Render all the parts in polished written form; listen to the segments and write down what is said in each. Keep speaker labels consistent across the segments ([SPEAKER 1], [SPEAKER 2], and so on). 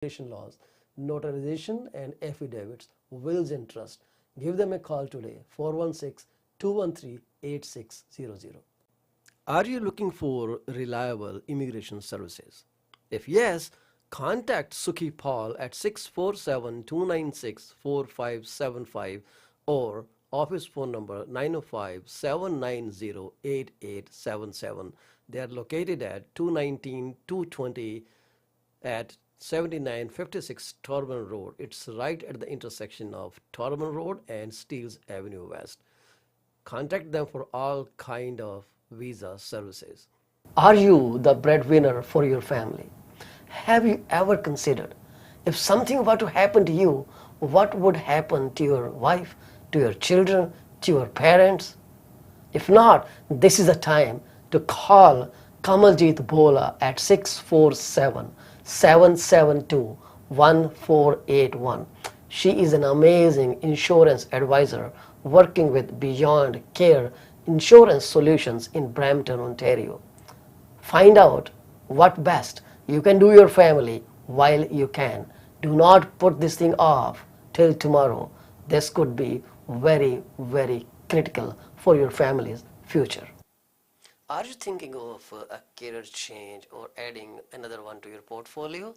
[SPEAKER 1] laws, notarization and affidavits, wills and trust. Give them a call today, 416-213-8600. Are you looking for reliable immigration services? If yes, contact Sukhi Paul at 647-296-4575 or office phone number 905-790-8877. They are located at 219-220 at 7956 Torban Road. It's right at the intersection of Torban Road and Steeles Avenue West. Contact them for all kind of visa services. Are you the breadwinner for your family? Have you ever considered if something were to happen to you, what would happen to your wife, to your children, to your parents? If not, this is the time to call Kamaljeet Bola at 647-772-1481. She is an amazing insurance advisor working with Beyond Care Insurance Solutions in Brampton, Ontario. Find out what best you can do your family while you can. Do not put this thing off till tomorrow. This could be very, very critical for your family's future. Are you thinking of a career change or adding another one to your portfolio?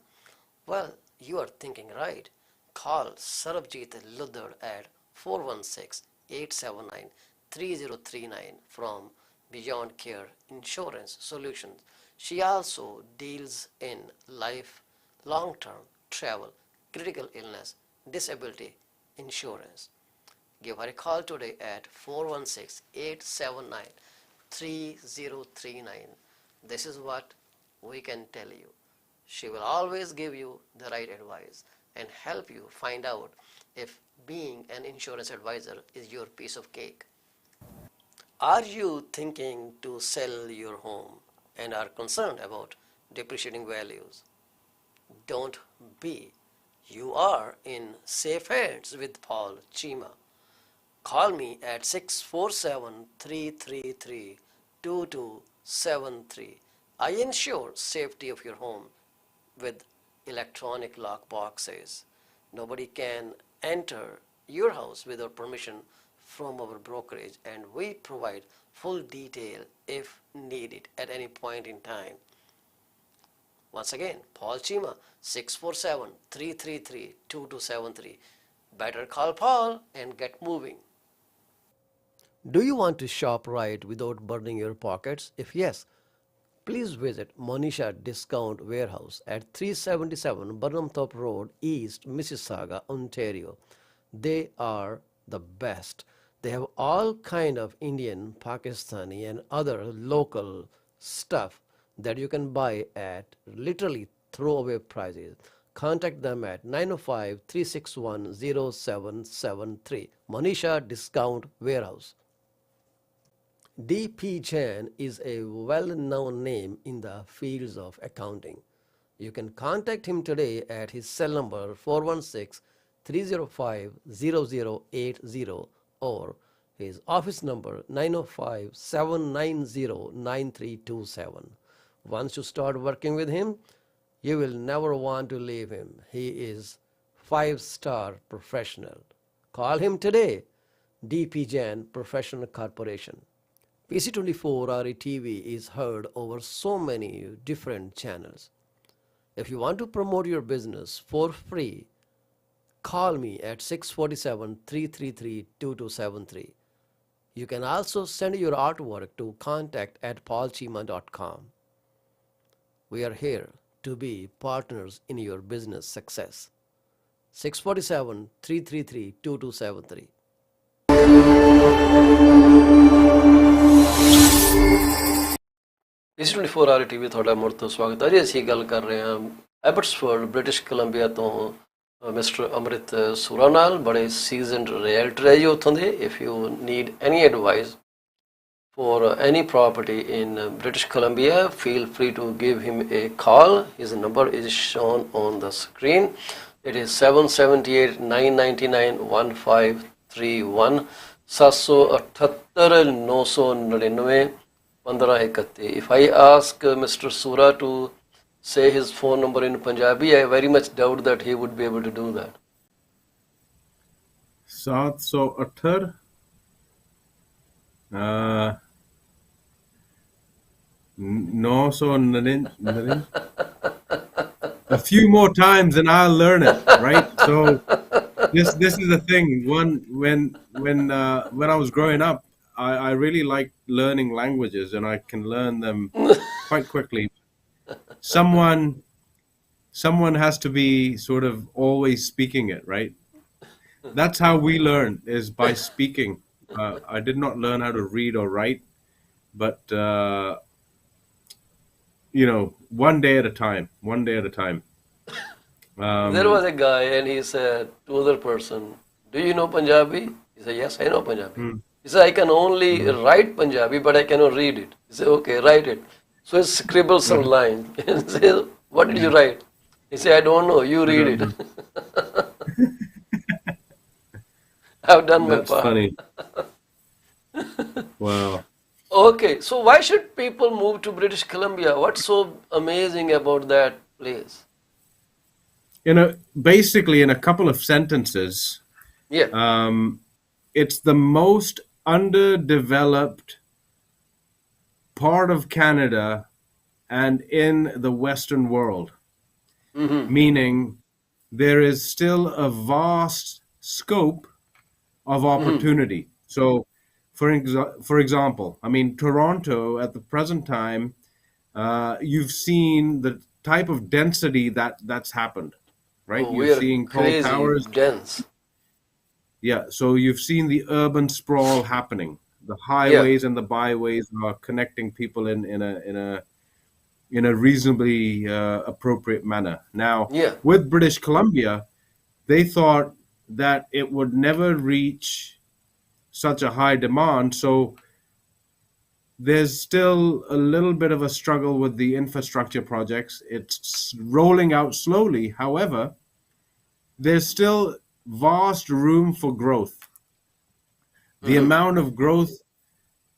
[SPEAKER 1] Well, you are thinking right. Call Sarabjit Luddar at 416-879-3039 from Beyond Care Insurance Solutions. She also deals in life, long-term, travel, critical illness, disability insurance. Give her a call today at 416-879-3039. This is what we can tell you. She will always give you the right advice and help you find out if being an insurance advisor is your piece of cake. Are you thinking to sell your home and are concerned about depreciating values? Don't be. You are in safe hands with Paul Chima. Call me at 647-333-2273. I ensure safety of your home with electronic lock boxes. Nobody can enter your house without permission from our brokerage, and we provide full detail if needed at any point in time. Once again, Paul Chima, 647-333-2273. Better call Paul and get moving. Do you want to shop right without burning your pockets? If yes, please visit Monisha Discount Warehouse at 377 Burnhamthorpe Road, East Mississauga, Ontario. They are the best. They have all kind of Indian, Pakistani and other local stuff that you can buy at literally throwaway prices. Contact them at 905-361-0773. Monisha Discount Warehouse. D.P. Jain is a well-known name in the fields of accounting. You can contact him today at his cell number 416-305-0080 or his office number 905-790-9327. Once you start working with him, you will never want to leave him. He is 5-star professional. Call him today. D.P. Jain Professional Corporation. PC24 RE-TV is heard over so many different channels. If you want to promote your business for free, call me at 647-333-2273. You can also send your artwork to contact@paulchima.com. We are here to be partners in your business success. 647-333-2273. PC24 RE-TV ਤੁਹਾਡਾ ਮੁੜ ਤੋਂ ਸਵਾਗਤ ਹੈ ਜੀ। ਅਸੀਂ ਗੱਲ ਕਰ ਰਹੇ ਹਾਂ ਐਬਟਸਫੋਰਡ ਬ੍ਰਿਟਿਸ਼ ਕੋਲੰਬੀਆ ਤੋਂ ਮਿਸਟਰ ਅੰਮ੍ਰਿਤ ਸੂਰਾ ਨਾਲ। ਬੜੇ ਸੀਜ਼ਨਡ ਰੀਅਲਟਰ ਹੈ ਜੀ ਉੱਥੋਂ ਦੇ। If you need any advice for any property in British Columbia, feel free to give him a call. His number is shown on the screen. It is 778-999-1531 778-999-1531. If I ask Mr. Sura to say his phone number in Punjabi, I very much doubt that he would be able to do that.
[SPEAKER 2] 778 999. A few more times and I'll learn it, right? So this is the thing. When I was growing up, I really liked learning languages and I can learn them quite quickly. Someone someone has to be sort of always speaking it, right? That's how we learn is by speaking. I did not learn how to read or write, but one day at a time, one day at a time.
[SPEAKER 1] There was
[SPEAKER 2] Um,
[SPEAKER 1] a guy and he said to other person, "Do you know Punjabi?" He said, "Yes, I know Punjabi."
[SPEAKER 2] mm,
[SPEAKER 1] He said, "I can only
[SPEAKER 2] mhm,
[SPEAKER 1] write Punjabi, but I cannot read it." He said, "Okay, write it." So he scribbles some
[SPEAKER 2] uh-huh,
[SPEAKER 1] lines and says, "What did you
[SPEAKER 2] yeah,
[SPEAKER 1] write?" He said, "I don't know. You
[SPEAKER 2] I
[SPEAKER 1] read
[SPEAKER 2] don't
[SPEAKER 1] it."
[SPEAKER 2] know.
[SPEAKER 1] I've done my
[SPEAKER 2] That's
[SPEAKER 1] part.
[SPEAKER 2] funny. Wow.
[SPEAKER 1] Okay, so why should people move to British Columbia? What's so amazing about that place?
[SPEAKER 2] Basically, in a couple of sentences,
[SPEAKER 1] Yeah.
[SPEAKER 2] um, it's the most underdeveloped part of Canada and in the Western world,
[SPEAKER 1] Mm-hmm.
[SPEAKER 2] meaning there is still a vast scope of
[SPEAKER 1] Mm-hmm.
[SPEAKER 2] opportunity. So, for example, I mean, Toronto at the present time, you've seen the type of density that's happened, right?
[SPEAKER 1] Oh,
[SPEAKER 2] You're
[SPEAKER 1] we are
[SPEAKER 2] seeing tall
[SPEAKER 1] crazy
[SPEAKER 2] towers.
[SPEAKER 1] dense.
[SPEAKER 2] Yeah, so you've seen the urban sprawl happening. The
[SPEAKER 1] Yeah.
[SPEAKER 2] highways and the byways are connecting people in a reasonably appropriate manner. Now,
[SPEAKER 1] Yeah.
[SPEAKER 2] with British Columbia, they thought that it would never reach such a high demand, so there's still a little bit of a struggle with the infrastructure projects. It's rolling out slowly. However, there's still vast room for growth. The
[SPEAKER 1] Mm-hmm.
[SPEAKER 2] amount of growth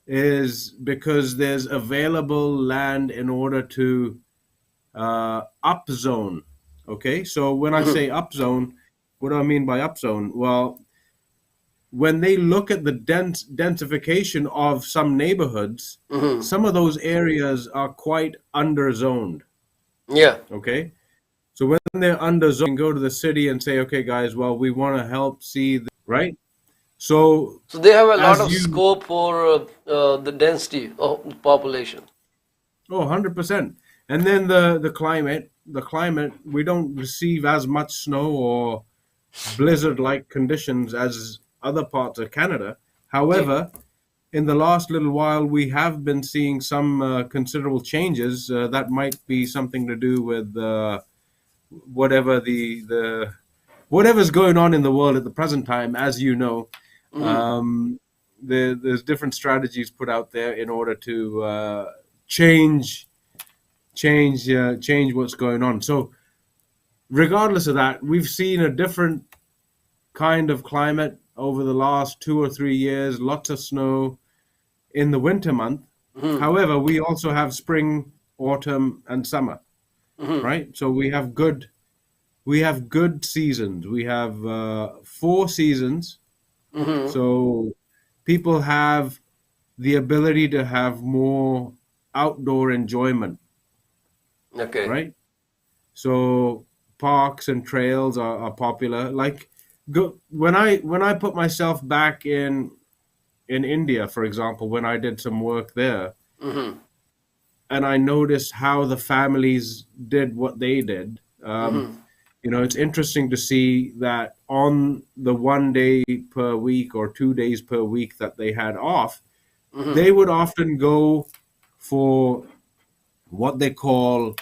[SPEAKER 2] is because there's available land in order to upzone. Okay, so when I
[SPEAKER 1] Mm-hmm.
[SPEAKER 2] say upzone, what do I mean by upzone? Well, when they look at the densification of some neighborhoods,
[SPEAKER 1] Mm-hmm.
[SPEAKER 2] some of those areas are quite underzoned.
[SPEAKER 1] Yeah.
[SPEAKER 2] Okay, so when they're underzoned, go to the city and say, okay, guys, well, we want to help see, right? So
[SPEAKER 1] So they have a lot
[SPEAKER 2] as
[SPEAKER 1] of
[SPEAKER 2] you
[SPEAKER 1] scope for the density of population.
[SPEAKER 2] Oh, 100%. And then the climate, we don't receive as much snow or blizzard-like conditions as other parts of Canada.
[SPEAKER 1] Yeah.
[SPEAKER 2] However, in the last little while, we have been seeing some considerable changes. That might be something to do with whatever the whatever's going on in the world at the present time. As you know,
[SPEAKER 1] Mm-hmm.
[SPEAKER 2] um, there's different strategies put out there in order to change change what's going on. So regardless of that, we've seen a different kind of climate over the last 2 or 3 years. Lots of snow in the winter month.
[SPEAKER 1] Mm-hmm.
[SPEAKER 2] However, we also have spring, autumn, and summer.
[SPEAKER 1] Mm-hmm.
[SPEAKER 2] Right. So we have good seasons. We have 4 seasons.
[SPEAKER 1] Mm-hmm.
[SPEAKER 2] So people have the ability to have more outdoor enjoyment.
[SPEAKER 1] Okay.
[SPEAKER 2] Right. So parks and trails are popular. Like when I put myself back in India, for example, when I did some work there,
[SPEAKER 1] Mm-hmm.
[SPEAKER 2] and I noticed how the families did what they did.
[SPEAKER 1] Mm-hmm.
[SPEAKER 2] It's interesting to see that on the 1 day per week or 2 days per week that they had off,
[SPEAKER 1] Mm-hmm.
[SPEAKER 2] they would often go for what they call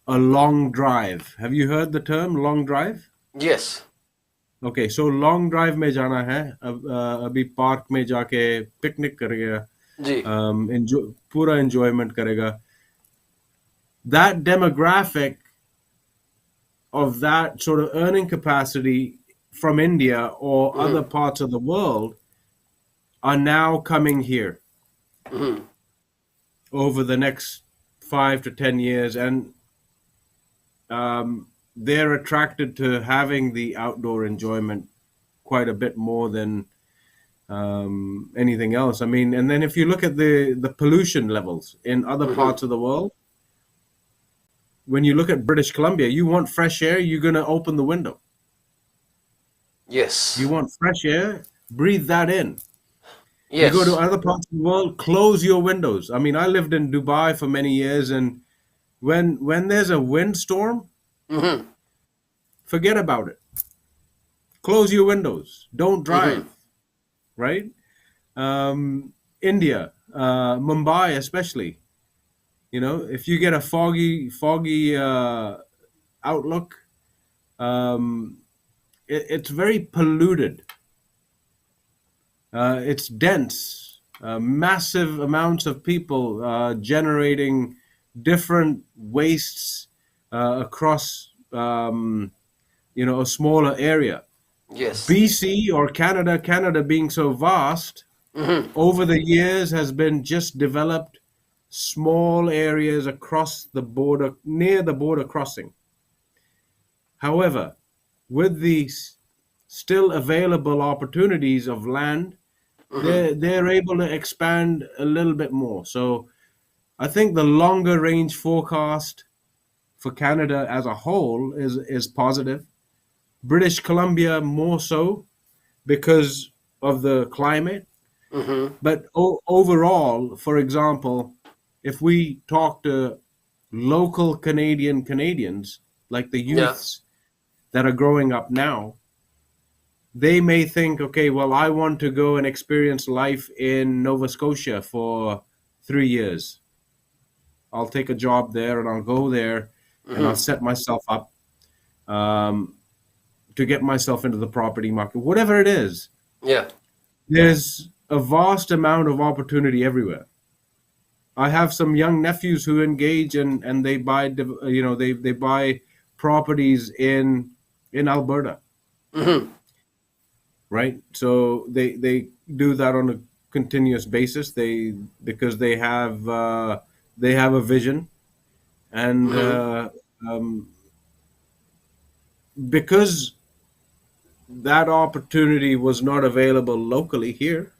[SPEAKER 2] a long drive. Have you heard the term long drive?
[SPEAKER 1] Yes.
[SPEAKER 2] Okay so long drive में जाना है अब अभी park में जाके picnic करेगा
[SPEAKER 1] जी.
[SPEAKER 2] पूरा enjoyment करेगा that demographic of that sort of earning capacity from India or other
[SPEAKER 1] Mm-hmm.
[SPEAKER 2] parts of the world are now coming here
[SPEAKER 1] Mm-hmm.
[SPEAKER 2] over the next 5 to 10 years and they're attracted to having the outdoor enjoyment quite a bit more than anything else. I mean, and then if you look at the pollution levels in other
[SPEAKER 1] Hmm.
[SPEAKER 2] parts of the world, when you look at British Columbia, you want fresh air, you're going to open the window. You
[SPEAKER 1] Yes.
[SPEAKER 2] want fresh air, breathe that in. You go to
[SPEAKER 1] Yes.
[SPEAKER 2] other parts of the world, close your windows. I mean, I lived in Dubai for many years, and when there's a windstorm,
[SPEAKER 1] Hmm.
[SPEAKER 2] forget about it. Close your windows. Don't
[SPEAKER 1] Hmm.
[SPEAKER 2] drive. Right? India, Mumbai, especially. You know, if you get a foggy outlook, um, it's very polluted. It's dense. Massive amounts of people generating different wastes across, a smaller area.
[SPEAKER 1] Yes.
[SPEAKER 2] BC or Canada being so vast,
[SPEAKER 1] Hmm.
[SPEAKER 2] over the years has been just developed small areas across the border, near the border crossing. However, with the still available opportunities of land,
[SPEAKER 1] Hmm.
[SPEAKER 2] they're able to expand a little bit more. So I think the longer range forecast for Canada as a whole is positive. British Columbia more so because of the climate.
[SPEAKER 1] Hmm.
[SPEAKER 2] But overall, for example, if we talk to local Canadians, like the
[SPEAKER 1] Yeah.
[SPEAKER 2] youths that are growing up now, they may think, okay, well, I want to go and experience life in Nova Scotia for 3 years. I'll take a job there and I'll go there and I'll
[SPEAKER 1] Hmm.
[SPEAKER 2] set myself up um, to get myself into the property market. Whatever it is,
[SPEAKER 1] Yeah.
[SPEAKER 2] there's a vast amount of opportunity everywhere. I have some young nephews who engage and they buy, they buy properties in Alberta,
[SPEAKER 1] Hmm.
[SPEAKER 2] right? So they do that on a continuous basis. Because they have a vision, and
[SPEAKER 1] Hmm.
[SPEAKER 2] um, because that opportunity was not available locally here,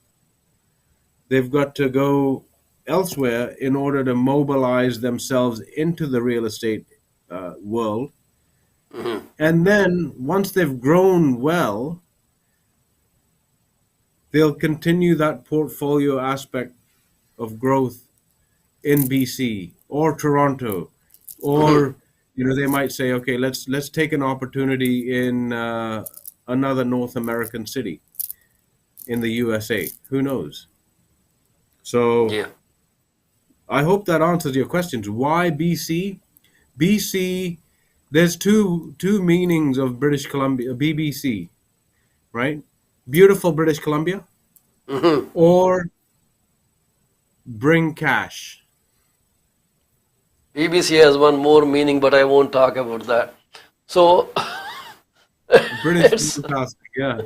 [SPEAKER 2] they've got to go elsewhere in order to mobilize themselves into the real estate world.
[SPEAKER 1] Hmm.
[SPEAKER 2] And then once they've grown well, they'll continue that portfolio aspect of growth in BC or Toronto,
[SPEAKER 1] Hmm.
[SPEAKER 2] or they might say, okay, let's take an opportunity in another North American city in the USA. Who knows? So
[SPEAKER 1] Yeah.
[SPEAKER 2] I hope that answers your questions. Why BC? BC. There's two meanings of British Columbia, BBC, right? Beautiful British Columbia,
[SPEAKER 1] Hmm.
[SPEAKER 2] or bring cash.
[SPEAKER 1] BBC has one more meaning, but I won't talk about that. So
[SPEAKER 2] British
[SPEAKER 1] it's
[SPEAKER 2] broadcasting, yeah,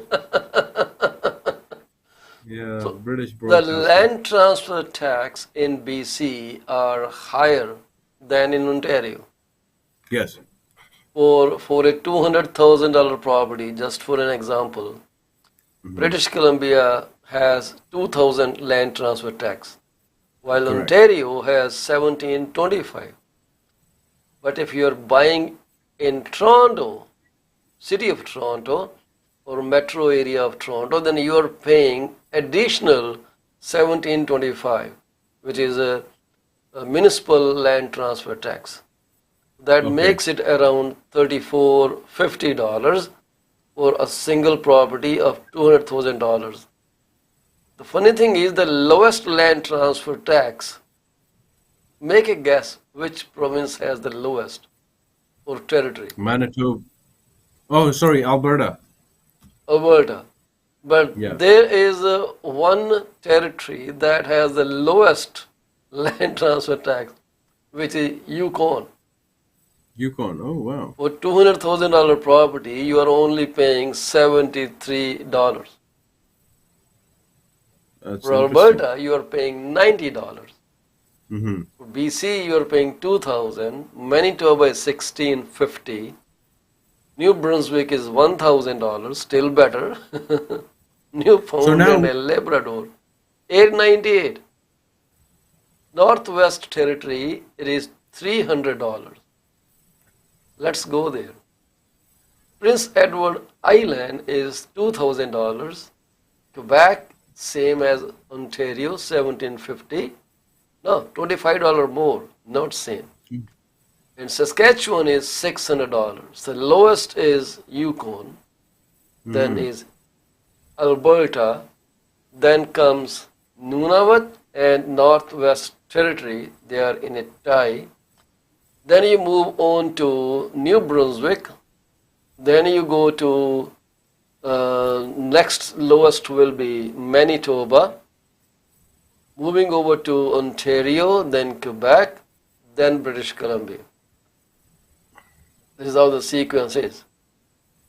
[SPEAKER 2] yeah,
[SPEAKER 1] so
[SPEAKER 2] British
[SPEAKER 1] the
[SPEAKER 2] broadcasting.
[SPEAKER 1] land transfer tax in BC are higher than in Ontario.
[SPEAKER 2] Yes.
[SPEAKER 1] For a $200,000 property, just for an example,
[SPEAKER 2] Hmm.
[SPEAKER 1] British Columbia has 2,000 land transfer tax, while
[SPEAKER 2] Correct.
[SPEAKER 1] Ontario has 1725. But if you're buying in Toronto, city of Toronto, or metro area of Toronto, then you are paying additional 1725, which is a municipal land transfer tax. That
[SPEAKER 2] Okay.
[SPEAKER 1] makes it around $34.50 for a single property of $200,000. The funny thing is the lowest land transfer tax. Make a guess which province has the lowest or territory.
[SPEAKER 2] Manitoba. Oh, sorry, Alberta.
[SPEAKER 1] Alberta. But
[SPEAKER 2] Yeah.
[SPEAKER 1] there is one territory that has the lowest land transfer tax, which is Yukon.
[SPEAKER 2] Yukon. Oh, wow.
[SPEAKER 1] For $200,000 property, you are only paying $73.
[SPEAKER 2] That's
[SPEAKER 1] For
[SPEAKER 2] interesting.
[SPEAKER 1] Alberta, you are paying $90.
[SPEAKER 2] Mm-hmm.
[SPEAKER 1] BC, you're paying 2,000. Manitoba is 1,650. New Brunswick is $1,000, still better.
[SPEAKER 2] So
[SPEAKER 1] Newfoundland
[SPEAKER 2] now,
[SPEAKER 1] and Labrador, 898. Northwest Territory, it is $300. Let's go there. Prince Edward Island is $2,000. Quebec, same as Ontario, 1750. No, $25 more, not same. And Saskatchewan is $600. The lowest is Yukon, then
[SPEAKER 2] mm-hmm.
[SPEAKER 1] is Alberta, then comes Nunavut and Northwest Territory. They are in a tie. Then you move on to New Brunswick. Then you go to next lowest will be Manitoba. Moving over to Ontario, then Quebec, then British Columbia. This is how the sequence is.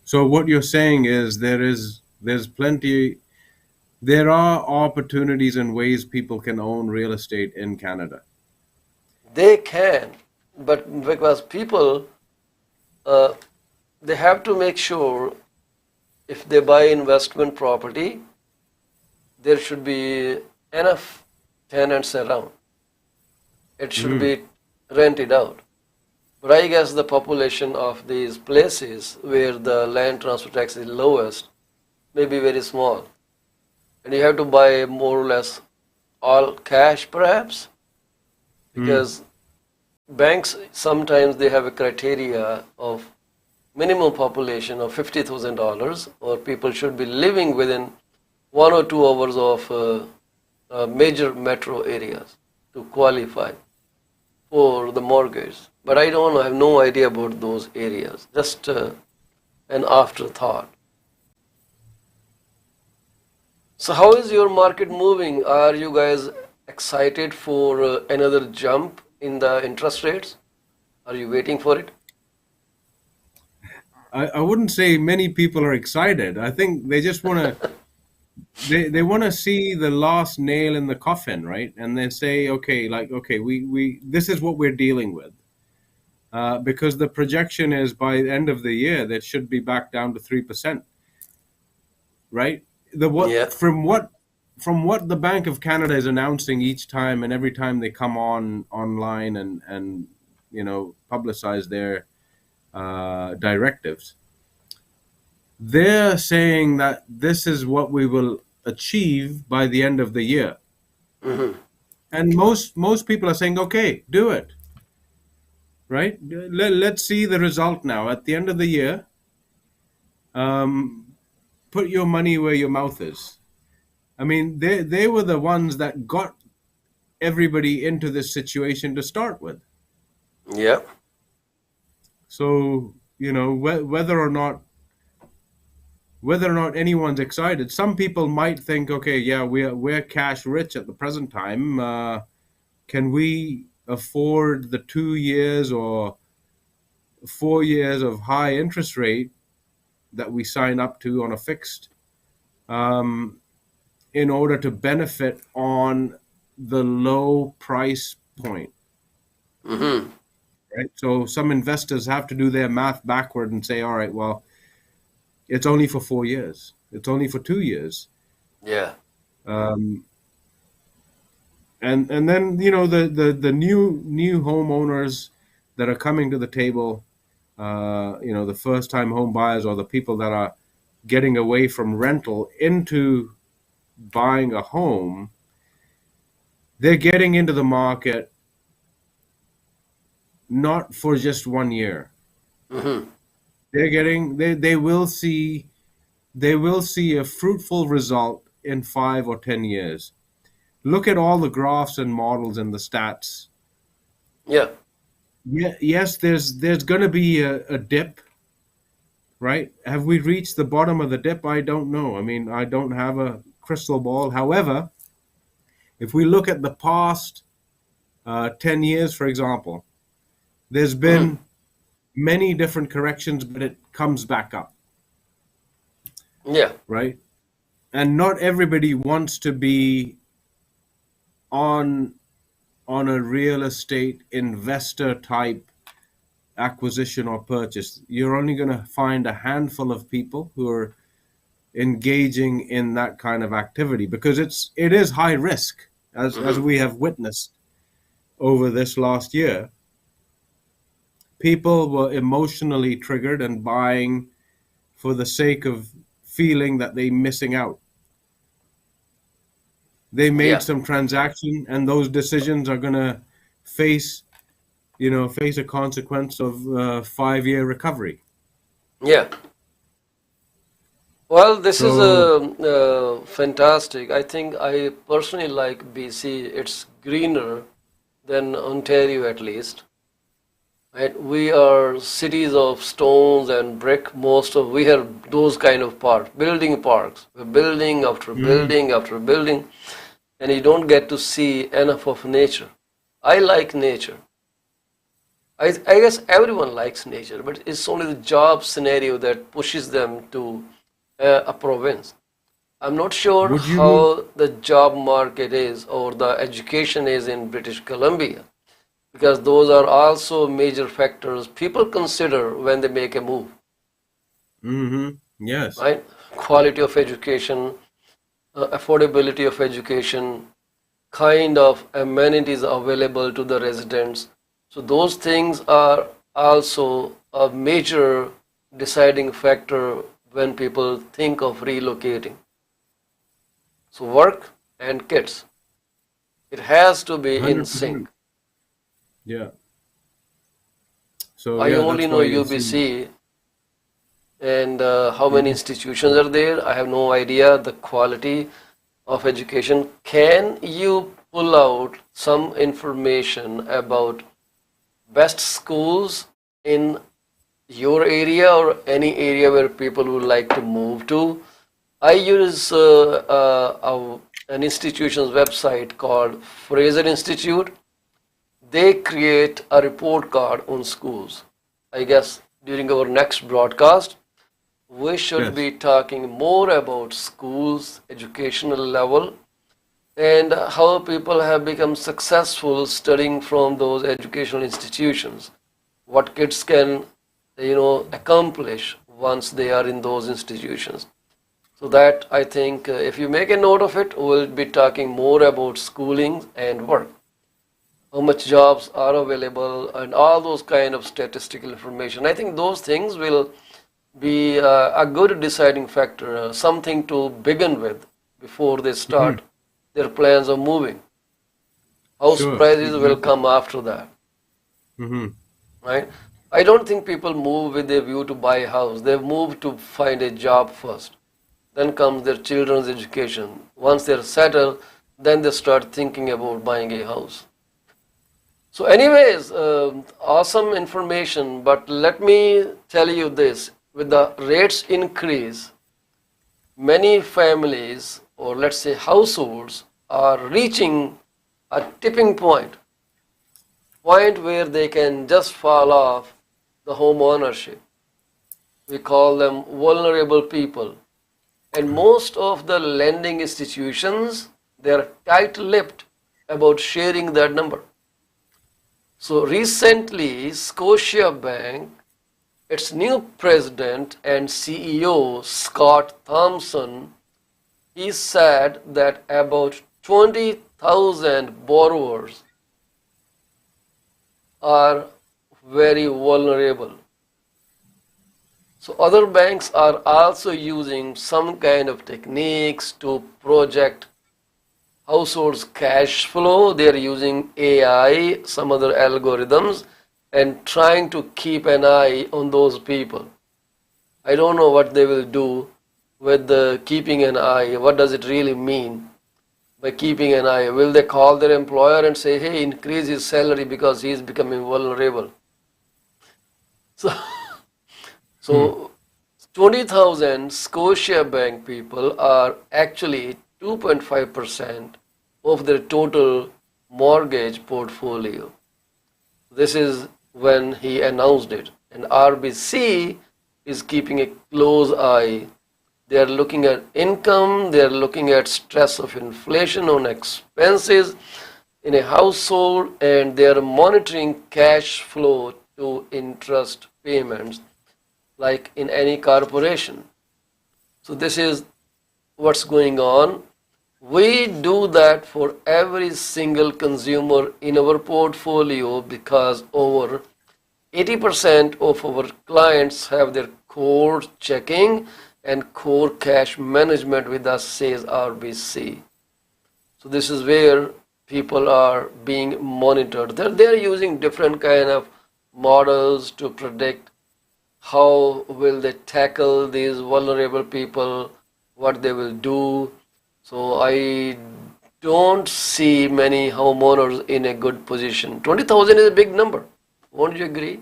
[SPEAKER 2] So what you're saying is there's plenty, there are opportunities and ways people can own real estate in Canada.
[SPEAKER 1] They can, but because people, uh, they have to make sure if they buy investment property, there should be enough tenants around. It should
[SPEAKER 2] Mm.
[SPEAKER 1] be rented out. But I guess the population of these places where the land transfer tax is lowest may be very small. And you have to buy more or less all cash perhaps,
[SPEAKER 2] Mm.
[SPEAKER 1] because banks sometimes they have a criteria of minimum population of $50,000, or people should be living within 1 or 2 hours of major metro areas to qualify for the mortgage. But I don't know, I have no idea about those areas. Just an afterthought. So how is your market moving? Are you guys excited for another jump in the interest rates? Are you waiting for it?
[SPEAKER 2] I wouldn't say many people are excited. I think they just want to they want to see the last nail in the coffin, right? And they say, okay, like, okay, we this is what we're dealing with. Because the projection is by the end of the year that should be back down to 3%, right? The
[SPEAKER 1] Yeah.
[SPEAKER 2] from what the Bank of Canada is announcing each time and every time they come online and publicize their directives, they're saying that this is what we will achieve by the end of the year.
[SPEAKER 1] Hmm.
[SPEAKER 2] And most people are saying, okay, do it, right? Let's see the result now at the end of the year. Put your money where your mouth is. I mean, they were the ones that got everybody into this situation to start with.
[SPEAKER 1] Yeah.
[SPEAKER 2] So whether or not anyone's excited, some people might think, okay, yeah, we're cash rich at the present time. Can we afford the 2 years or 4 years of high interest rate that we sign up to on a fixed, in order to benefit on the low price point,
[SPEAKER 1] Hmm.
[SPEAKER 2] right? So some investors have to do their math backward and say, all right, well, it's only for 4 years. It's only for 2 years.
[SPEAKER 1] Yeah.
[SPEAKER 2] Um, and then the new homeowners that are coming to the table, the first time home buyers or the people that are getting away from rental into buying a home, they're getting into the market not for just 1 year.
[SPEAKER 1] Hmm.
[SPEAKER 2] They will see a fruitful result in 5 or 10 years. Look at all the graphs and models and the stats.
[SPEAKER 1] Yeah.
[SPEAKER 2] Yeah, yes, there's going to be a dip, right? Have we reached the bottom of the dip? I don't know. I mean, I don't have a crystal ball. However, if we look at the past 10 years, for example, there's
[SPEAKER 1] Hmm.
[SPEAKER 2] been many different corrections, but it comes back up,
[SPEAKER 1] Yeah.
[SPEAKER 2] right? And not everybody wants to be on on a real estate investor type acquisition or purchase. You're only going to find a handful of people who are engaging in that kind of activity because it is high risk, as
[SPEAKER 1] Hmm.
[SPEAKER 2] we have witnessed over this last year. People were emotionally triggered and buying for the sake of feeling that they're missing out. They made
[SPEAKER 1] Yeah,
[SPEAKER 2] some transaction, and those decisions are going to face, face a consequence of 5-year recovery.
[SPEAKER 1] yeah. Well, this is
[SPEAKER 2] So,
[SPEAKER 1] fantastic. I think I personally like BC. It's greener than Ontario, at least. Right? We are cities of stones and brick. Most of we have those kind of parks, building parks. We're building after
[SPEAKER 2] mm,
[SPEAKER 1] building after building, and you don't get to see enough of nature. I like nature. I guess everyone likes nature, but it's only the job scenario that pushes them to a province. I'm not sure
[SPEAKER 2] would you move?
[SPEAKER 1] how the job market is or the education is in British Columbia, because those are also major factors people consider when they make a move,
[SPEAKER 2] Yes,
[SPEAKER 1] right? Quality of education, affordability of education, kind of amenities available to the residents. So those things are also a major deciding factor when people think of relocating. So work and kids, it has to be in
[SPEAKER 2] 100%.
[SPEAKER 1] sync.
[SPEAKER 2] Yeah. So
[SPEAKER 1] I
[SPEAKER 2] yeah,
[SPEAKER 1] only
[SPEAKER 2] that's
[SPEAKER 1] know
[SPEAKER 2] why you'll see.
[SPEAKER 1] UBC and how many
[SPEAKER 2] Mhm.
[SPEAKER 1] institutions are there. I have no idea the quality of education. Can you pull out some information about best schools in your area or any area where people would like to move to? I use an institution's website called Fraser Institute. They create a report card on schools. I guess during our next broadcast, we should
[SPEAKER 2] Yes.
[SPEAKER 1] be talking more about schools, educational level, and how people have become successful studying from those educational institutions. What kids can, accomplish once they are in those institutions. So that I think if you make a note of it, we'll be talking more about schooling and work, how much jobs are available, and all those kind of statistical information. I think those things will be a good deciding factor, something to begin with before they
[SPEAKER 2] Hmm.
[SPEAKER 1] start their plans of moving. House
[SPEAKER 2] Sure.
[SPEAKER 1] prices will
[SPEAKER 2] Exactly.
[SPEAKER 1] come after that,
[SPEAKER 2] Hmm.
[SPEAKER 1] right? I don't think people move with a view to buy a house. They move to find a job first. Then comes their children's education. Once they're settled, then they start thinking about buying a house. So, anyways, awesome information. But let me tell you this: with the rates increase, many families, or let's say households, are reaching a tipping point where they can just fall off the home ownership. We call them vulnerable people. And most of the lending institutions, they're tight-lipped about sharing that number. So recently, Scotia Bank, its new president and CEO, Scott Thompson, he said that about 20,000 borrowers are very vulnerable. So other banks are also using some kind of techniques to project households cash flow. They are using AI, some other algorithms, and trying to keep an eye on those people. I don't know what they will do with the keeping an eye. What does it really mean by keeping an eye? Will they call their employer and say, hey, increase his salary because he is becoming vulnerable? So,
[SPEAKER 2] Hmm.
[SPEAKER 1] so 20,000 Scotiabank people are actually 2.5% of their total mortgage portfolio. This is when he announced it. And RBC is keeping a close eye. They are looking at income, they are looking at stress of inflation on expenses, in a household, and they are monitoring cash flow to interest payments like in any corporation. So this is what's going on. We do that for every single consumer in our portfolio because over 80% of our clients have their core checking and core cash management with us, says RBC. So this is where people are being monitored. They're using different kind of models to predict how will they tackle these vulnerable people, what they will do. So I don't see many homeowners in a good position. 20,000 is a big number. Won't you agree?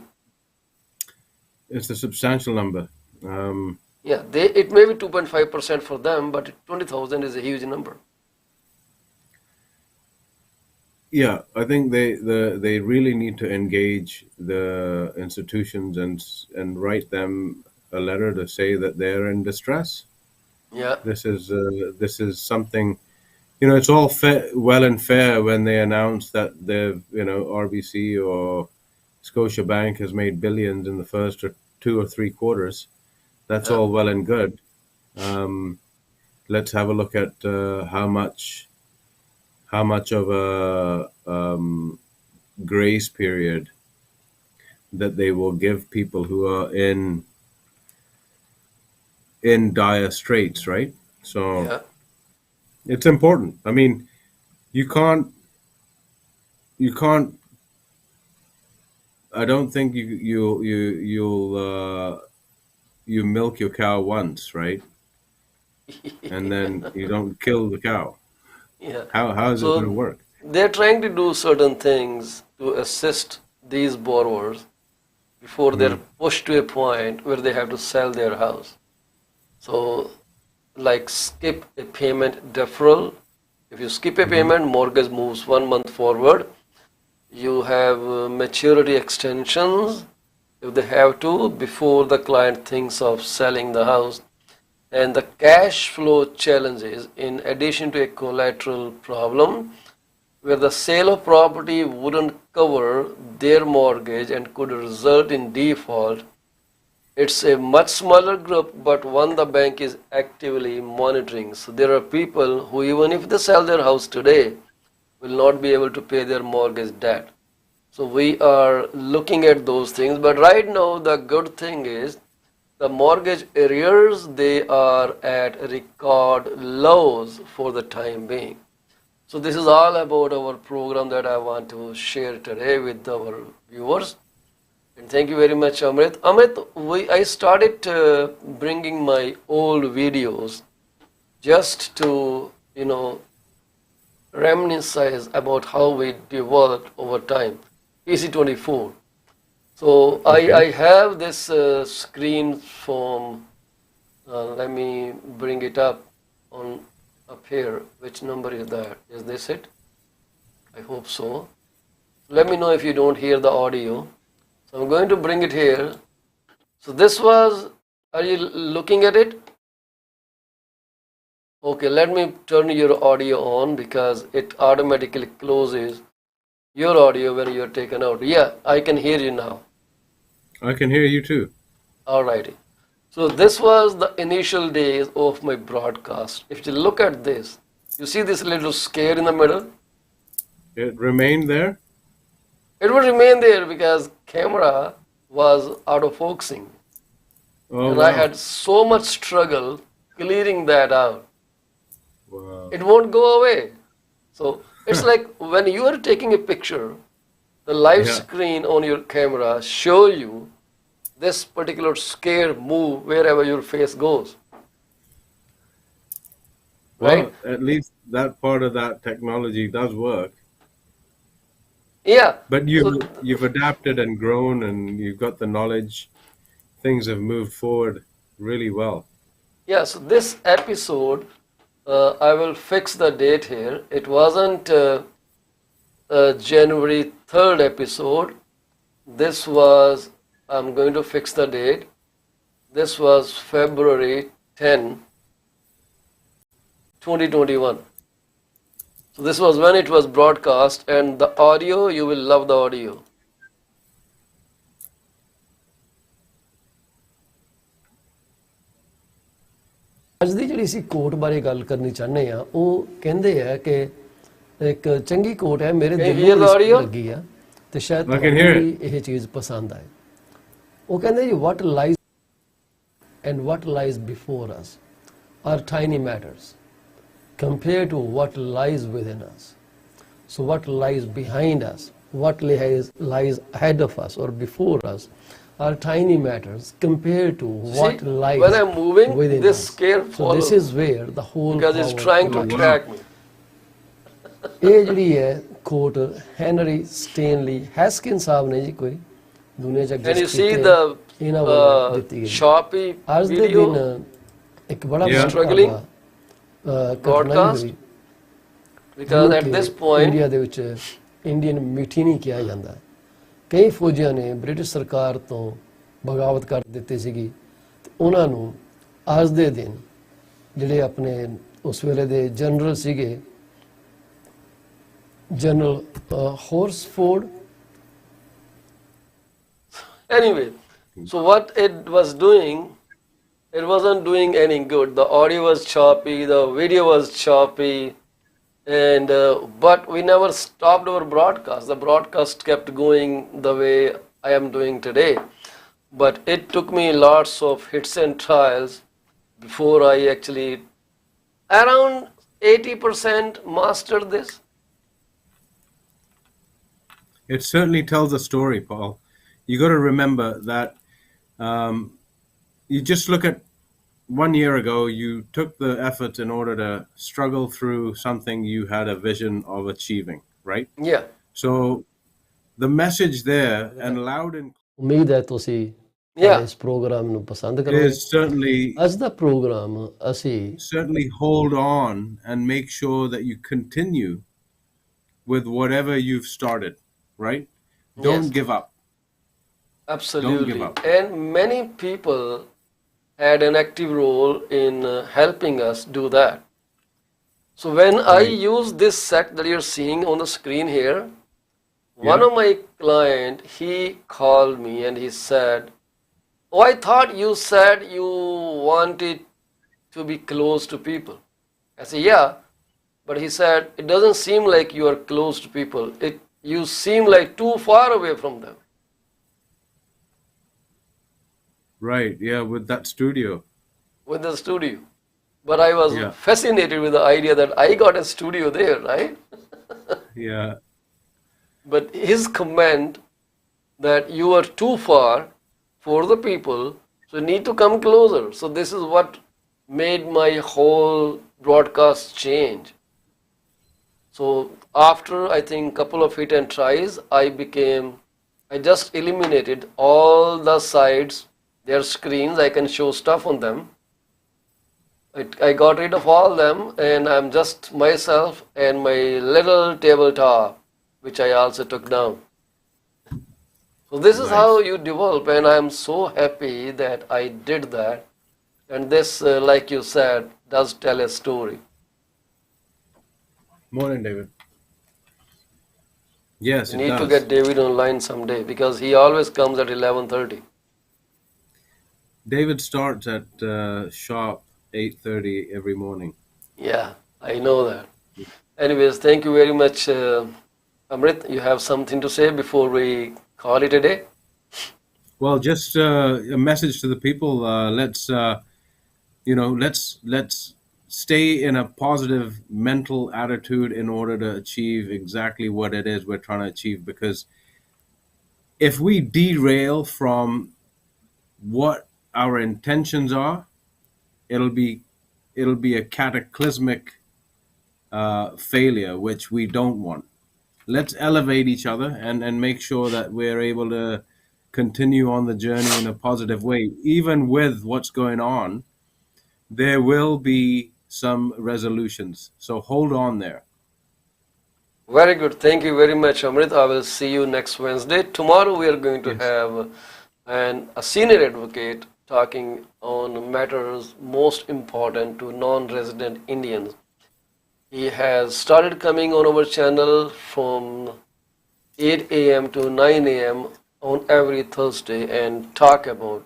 [SPEAKER 2] It's a substantial number. Um,
[SPEAKER 1] Yeah, it may be 2.5% for them, but 20,000 is a huge number.
[SPEAKER 2] yeah, I think they really need to engage the institutions and write them a letter to say that they're in distress.
[SPEAKER 1] Yeah,
[SPEAKER 2] This is something. It's all well and fair when they announce that they've, RBC or Scotiabank has made billions in the first or 2 or 3 quarters. That's
[SPEAKER 1] yeah,
[SPEAKER 2] all well and good. Um, let's have a look at how much of a grace period that they will give people who are in dire straits, right? So
[SPEAKER 1] yeah.
[SPEAKER 2] it's important. I mean, you can't you can't. I don't think you milk your cow once, right? And then you don't kill the cow.
[SPEAKER 1] Yeah.
[SPEAKER 2] How is it going to
[SPEAKER 1] So
[SPEAKER 2] work?
[SPEAKER 1] they're trying to do certain things to assist these borrowers before they're
[SPEAKER 2] Hmm.
[SPEAKER 1] pushed to a point where they have to sell their house. So, like skip a payment deferral. If you skip a
[SPEAKER 2] Hmm.
[SPEAKER 1] payment, mortgage moves 1 month forward. You have maturity extensions if they have to before the client thinks of selling the house. And the cash flow challenges, in addition to a collateral problem, where the sale of property wouldn't cover their mortgage and could result in default. It's a much smaller group, but one the bank is actively monitoring. So there are people who, even if they sell their house today, will not be able to pay their mortgage debt. So we are looking at those things. But right now, the good thing is the mortgage arrears, they are at record lows for the time being. So this is all about our program that I want to share today with our viewers. And thank you very much, Amrit. Amrit, I started bringing my old videos just to, reminisce about how we developed over time. PC24. So I
[SPEAKER 2] Okay.
[SPEAKER 1] have this screen from, let me bring it on up here. Which number is that? Is this it? I hope so. Let me know if you don't hear the audio. So I'm going to bring it here. So this was, are you looking at it? Okay, let me turn your audio on because it automatically closes your audio when you're taken out. Yeah, I can hear you now.
[SPEAKER 2] I can hear you too.
[SPEAKER 1] Alrighty. So this was the initial days of my broadcast. If you look at this, you see this little square in the middle?
[SPEAKER 2] It remained there.
[SPEAKER 1] It would remain there because camera was autofocusing.
[SPEAKER 2] Oh
[SPEAKER 1] And I
[SPEAKER 2] wow.
[SPEAKER 1] had so much struggle clearing that out.
[SPEAKER 2] Wow.
[SPEAKER 1] It won't go away. So it's like when you are taking a picture, the live
[SPEAKER 2] Yeah.
[SPEAKER 1] screen on your camera show you this particular scare move wherever your face goes, right?
[SPEAKER 2] Well, at least that part of that technology does work.
[SPEAKER 1] Yeah.
[SPEAKER 2] But
[SPEAKER 1] So
[SPEAKER 2] you've adapted and grown, and you've got the knowledge. Things have moved forward really well.
[SPEAKER 1] yeah, so this episode, I will fix the date here. It wasn't January 3rd episode. This was, I'm going to fix the date. This was February 10, 2021. So this was when it was broadcast, and the audio, you will love the audio. ਅੱਜ ਦੀ ਜਿਹੜੀ ਅਸੀਂ ਕੋਟ ਬਾਰੇ ਗੱਲ ਕਰਨੀ ਚਾਹੁੰਦੇ ਆ, ਉਹ ਕਹਿੰਦੇ ਆ ਕਿ ਇੱਕ ਚੰਗੀ ਕੋਟ ਹੈ, ਮੇਰੇ ਦਿਲ ਨੂੰ ਲੱਗੀ ਆ ਤੇ ਸ਼ਾਇਦ ਤੁਹਾਨੂੰ ਇਹ ਚੀਜ਼ ਪਸੰਦ ਆਏ। ਉਹ ਕਹਿੰਦੇ ਜੀ, what lies and what lies before us are tiny matters compared to what lies within us. So what lies behind us, what lies ahead of us or before us are tiny matters compared to what lies when I'm moving within this us. Scare follows. So this is where the whole because it's trying to attract me. ਇਹ ਜਿਹੜੀ ਹੈ ਕੋਟ Henry ਸਟੇਨਲੀ ਹੈਸਕਿਨ ਸਾਹਿਬ ਨੇ ਜੀ ਕੋਈ ਦੁਨੀਆ ਚ exist ਕੀਤੀ ਇਹਨਾਂ ਵੱਲੋਂ ਦਿੱਤੀ ਗਈ ਸ਼ਾਪੀ ਅੱਜ ਦੇ ਦਿਨ ਇੱਕ ਬੜਾ struggling broadcast because at this point India ਦੇ ਵਿੱਚ ਇੰਡੀਅਨ ਮਿੱਠੀ ਨਹੀਂ ਕਿਹਾ ਜਾਂਦਾ। ਕਈ ਫੌਜੀਆਂ ਨੇ ਬ੍ਰਿਟਿਸ਼ ਸਰਕਾਰ ਤੋਂ ਬਗਾਵਤ ਕਰ ਦਿੱਤੀ ਸੀਗੀ ਤੇ ਉਹਨਾਂ ਨੂੰ ਅੱਜ ਦੇ ਦਿਨ ਜਿਹੜੇ ਆਪਣੇ ਉਸ ਵੇਲੇ ਦੇ ਜਨਰਲ ਸੀਗੇ, general ਹੋਰਸਫੋਰਡ, anyway, so what it was doing, it wasn't doing any good. The audio was choppy, the video was choppy, and but we never stopped our broadcast. The broadcast kept going the way I am doing today, but it took me lots of hits and trials before I actually around 80% mastered this.
[SPEAKER 2] It certainly tells a story, Paul. You got to remember that you just look at 1 year ago, you took the effort in order to struggle through something you had a vision of achieving, right?
[SPEAKER 1] Yeah.
[SPEAKER 2] So the message there and loud and
[SPEAKER 1] ਉਮੀਦ ਹੈ ਤੁਸੀਂ ਇਸ programme ਨੂੰ ਪਸੰਦ ਕਰੋਗੇ। ਅੱਜ ਦਾ programme ਅਸੀਂ
[SPEAKER 2] certainly hold on and make sure that you continue with whatever you've started, right? Don't give up.
[SPEAKER 1] Absolutely.
[SPEAKER 2] Don't give up.
[SPEAKER 1] And many people had an active role in helping us do that. So when I use this set that you're seeing on the screen here, one of my client, he called me and he said, "Oh, I thought you said you wanted to be close to people." I said, "Yeah," but he said, "It doesn't seem like you are close to people. You seem like too far away from them."
[SPEAKER 2] Right, yeah, with that studio.
[SPEAKER 1] With the studio. But I was fascinated with the idea that I got a studio there, right?
[SPEAKER 2] Yeah.
[SPEAKER 1] But his comment that you are too far for the people, so you need to come closer. So this is what made my whole broadcast change. So after I think couple of hit and tries, I just eliminated all the sides. Their screens, I can show stuff on them. I got rid of all them and I'm just myself and my little tabletop, which I also took down. So this is how you develop, and I'm so happy that I did that. And this, like you said, does tell a story.
[SPEAKER 2] Morning, David. Yes,
[SPEAKER 1] you need to get David online someday because he always comes at 11:30.
[SPEAKER 2] David starts at sharp 8:30 every morning.
[SPEAKER 1] Yeah, I know that. Anyways, thank you very much, Amrit. You have something to say before we call it a day?
[SPEAKER 2] Well, just a message to the people. Let's stay in a positive mental attitude in order to achieve exactly what it is we're trying to achieve. Because if we derail from what our intentions are, it'll be a cataclysmic failure, which we don't want. Let's elevate each other and make sure that we're able to continue on the journey in a positive way. Even with what's going on, there will be some resolutions. So hold on there.
[SPEAKER 1] Very good. Thank you very much, Amrit. I will see you next Wednesday. Tomorrow we are going to have a senior advocate talking on matters most important to non-resident Indians. He has started coming on our channel from 8 a.m. to 9 a.m. on every Thursday and talk about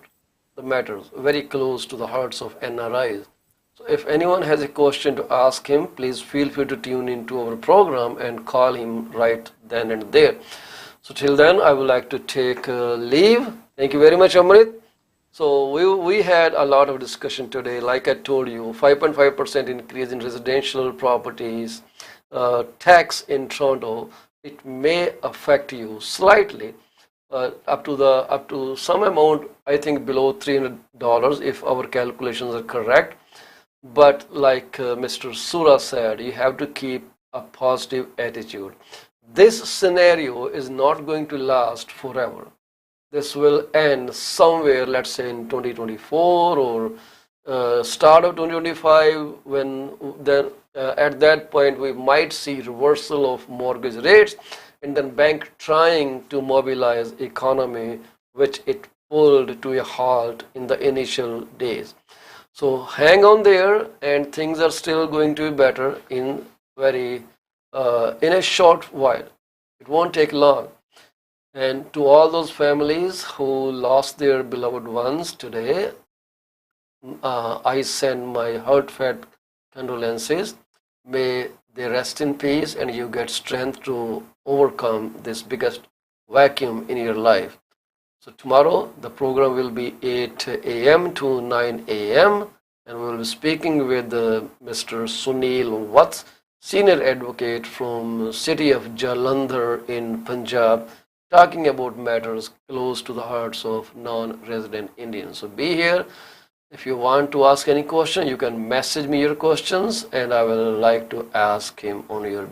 [SPEAKER 1] the matters very close to the hearts of NRIs. So if anyone has a question to ask him, please feel free to tune into our program and call him right then and there. So till then, I would like to take leave. Thank you very much, Amrit. So we had a lot of discussion today. Like I told you, 5.5% increase in residential properties, tax in Toronto. It may affect you slightly, up to some amount. I think below $300 if our calculations are correct. But like Mr. Sura said, you have to keep a positive attitude. This scenario is not going to last forever. This will end somewhere, let's say in 2024 or start of 2025, when then at that point we might see reversal of mortgage rates and then bank trying to mobilize economy, which it pulled to a halt in the initial days. So hang on there, and things are still going to be better in very in a short while. It won't take long. And to all those families who lost their beloved ones today, I send my heartfelt condolences. May they rest in peace and you get strength to overcome this biggest vacuum in your life. So tomorrow the program will be 8 a.m. to 9 a.m. and we will be speaking with Mr. Sunil Watts, senior advocate from city of Jalandhar in Punjab, talking about matters close to the hearts of non-resident Indians. So be here. If you want to ask any question, you can message me your questions and I will like to ask him on your